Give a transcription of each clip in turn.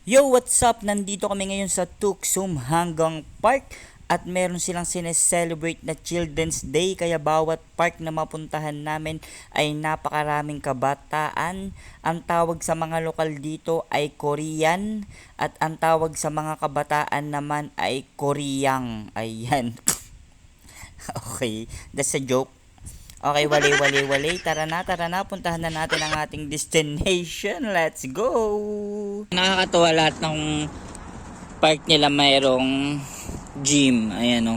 Yo, what's up? Nandito kami ngayon sa Tuksum Hanggang Park at meron silang sineselebrate na Children's Day kaya bawat park na mapuntahan namin ay napakaraming kabataan. Ang tawag sa mga lokal dito ay Korean at ang tawag sa mga kabataan naman ay Koreang. Ayan. Okay, that's a joke. Okay, wali. Tara na. Puntahan na natin ang ating destination. Let's go! Nakakatuwa lahat ng park nila mayroong gym. Ayan o.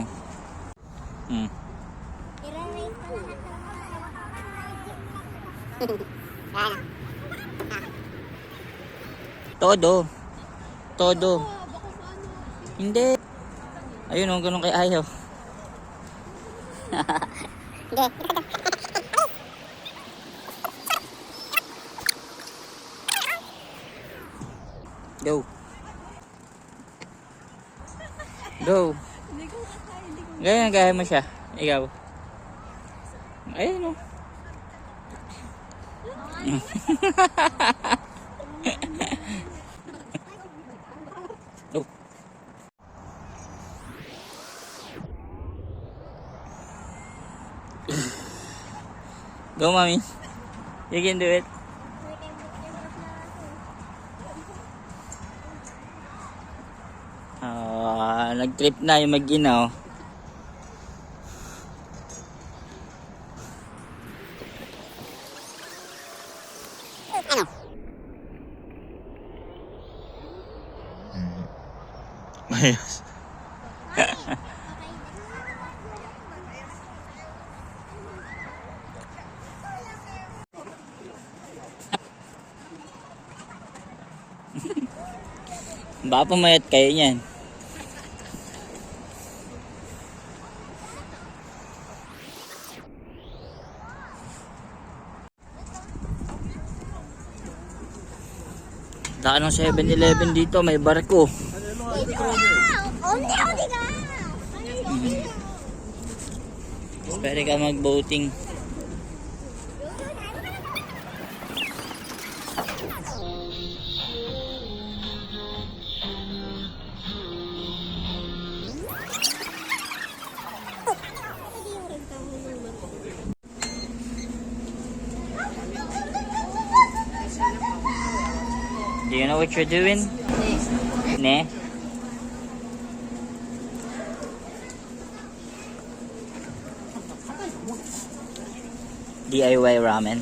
Todo. Hindi. Ayun o, ganun kay ayaw. Go. Gaya mo siya. Ikaw. Ayun o. Go. Go, mommy. You can do it. Nag-trip na yung mag-ina, oh. Ano? Ayos. Baka pumayat kayo niyan. Daan ng 7-Eleven dito, may barko. Pwede ka mag-boating. Do you know what you're doing? Ne? DIY ramen.